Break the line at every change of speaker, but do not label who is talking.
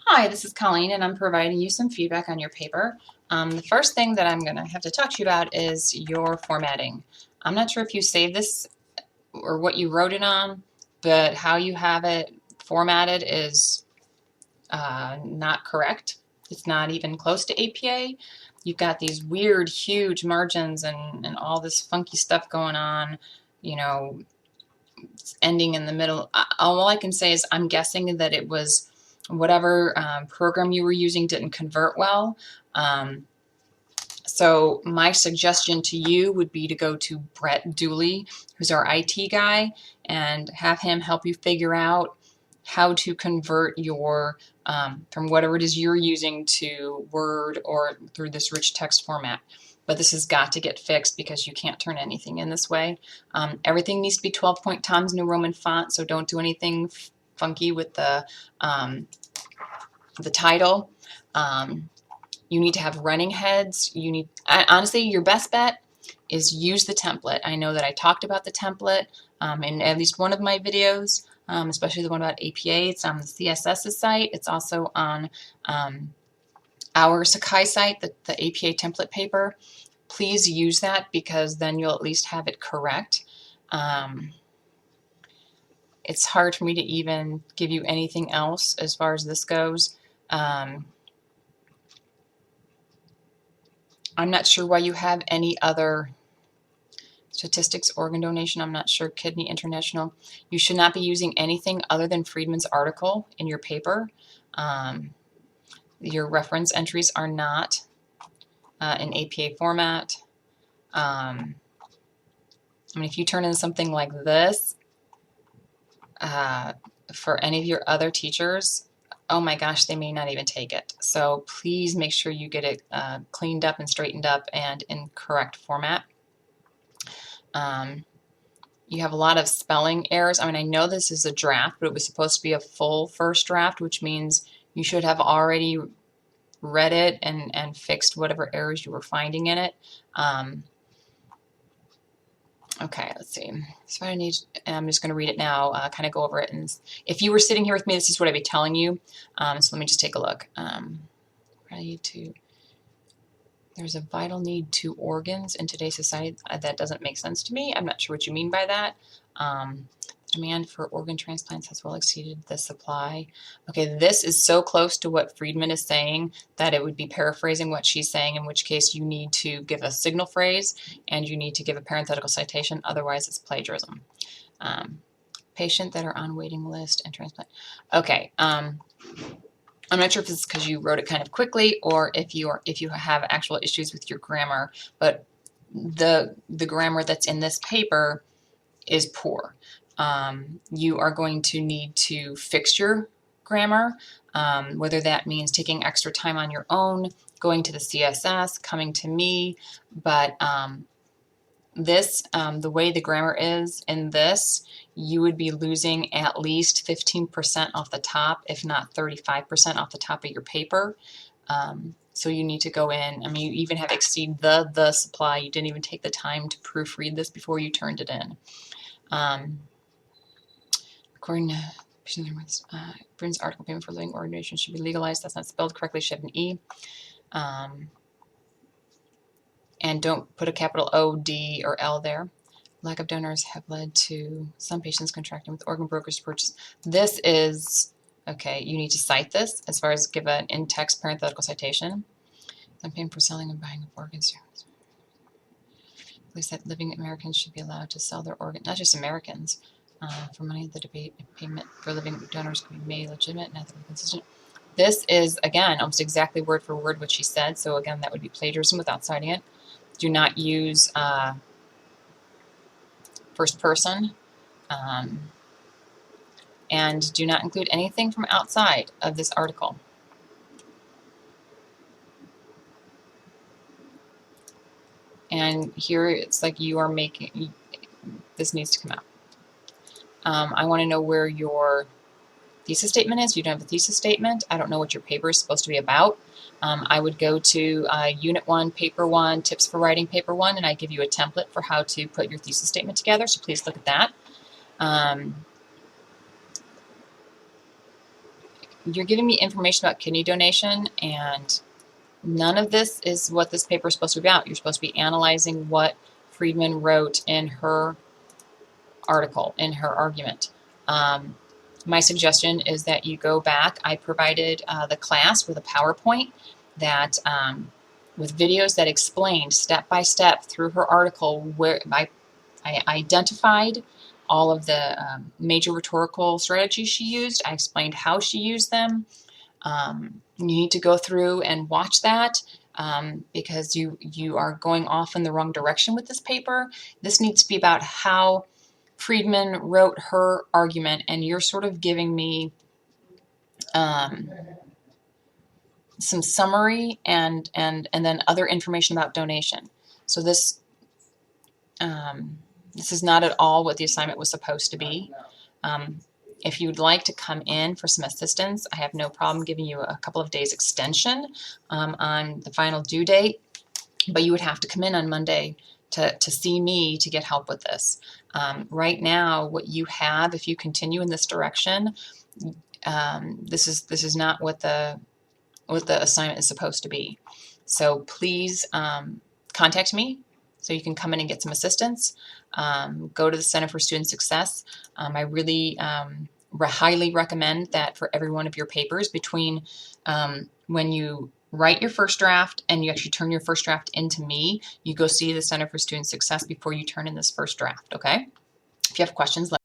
Hi, this is Colleen, and I'm providing you some feedback on your paper. The first thing that I'm going to have to talk to you about is your formatting. I'm not sure if you saved this or what you wrote it on, but how you have it formatted is not correct. It's not even close to APA. You've got these weird, huge margins and all this funky stuff going on, you know, ending in the middle. All I can say is I'm guessing that it was whatever program you were using didn't convert well. So my suggestion to you would be to go to Brett Dooley, who's our IT guy, and have him help you figure out how to convert your from whatever it is you're using to Word or through this rich text format. But this has got to get fixed because you can't turn anything in this way. Everything needs to be 12-point Times New Roman font, so don't do anything funky with the title. You need to have running heads. Honestly, your best bet is use the template. I know that I talked about the template in at least one of my videos, especially the one about APA. It's on the CSS's site. It's also on our Sakai site, the APA template paper. Please use that because then you'll at least have it correct. It's hard for me to even give you anything else as far as this goes. I'm not sure why you have any other statistics, organ donation. I'm not sure. Kidney International. You should not be using anything other than Friedman's article in your paper. Your reference entries are not in APA format. I mean, if you turn in something like this for any of your other teachers, oh my gosh, they may not even take it. So please make sure you get it cleaned up and straightened up and in correct format. You have a lot of spelling errors. I mean, I know this is a draft, but it was supposed to be a full first draft, which means you should have already read it and fixed whatever errors you were finding in it. Okay, let's see. So I'm just going to read it now, kind of go over it. And if you were sitting here with me, this is what I'd be telling you. So let me just take a look. There's a vital need to organs in today's society. That doesn't make sense to me. I'm not sure what you mean by that. Demand for organ transplants has well exceeded the supply. Okay, this is so close to what Friedman is saying that it would be paraphrasing what she's saying, in which case you need to give a signal phrase and you need to give a parenthetical citation, otherwise it's plagiarism. Patient that are on waiting list and transplant. Okay, I'm not sure if it's because you wrote it kind of quickly or if you have actual issues with your grammar, but the grammar that's in this paper is poor. You are going to need to fix your grammar, whether that means taking extra time on your own, going to the CSS, coming to me, but the way the grammar is in this, you would be losing at least 15% off the top, if not 35% off the top of your paper. So you need to go in. I mean, you even have exceed the supply. You didn't even take the time to proofread this before you turned it in. According to Bryn's article, payment for living ordination should be legalized. That's not spelled correctly. Should have an E. And don't put a capital O, D, or L there. Lack of donors have led to some patients contracting with organ brokers to purchase. This is, okay, you need to cite this as far as give an in-text parenthetical citation. I'm paying for selling and buying of organs. At least that living Americans should be allowed to sell their organs, not just Americans. For money, the debate payment for living donors can be made legitimate and ethically consistent. This is, again, almost exactly word for word what she said. So again, that would be plagiarism without citing it. Do not use first person. And do not include anything from outside of this article. And here it's like you are making, this needs to come out. I want to know where your thesis statement is. You don't have a thesis statement. I don't know what your paper is supposed to be about. I would go to Unit 1, Paper 1, Tips for Writing Paper 1, and I give you a template for how to put your thesis statement together, so please look at that. you're giving me information about kidney donation, and none of this is what this paper is supposed to be about. You're supposed to be analyzing what Friedman wrote in her article, in her argument. My suggestion is that you go back. I provided the class with a PowerPoint that with videos that explained step by step through her article where I identified all of the major rhetorical strategies she used. I explained how she used them. You need to go through and watch that because you are going off in the wrong direction with this paper. This needs to be about how Friedman wrote her argument, and you're sort of giving me some summary and then other information about donation. So this is not at all what the assignment was supposed to be. If you'd like to come in for some assistance, I have no problem giving you a couple of days extension on the final due date, but you would have to come in on Monday to see me to get help with this. Right now, what you have, if you continue in this direction, this is not what the assignment is supposed to be. So please contact me so you can come in and get some assistance. Go to the Center for Student Success. I really highly recommend that for every one of your papers, between when you write your first draft and you actually turn your first draft into me, you go see the Center for Student Success before you turn in this first draft, okay? If you have questions, let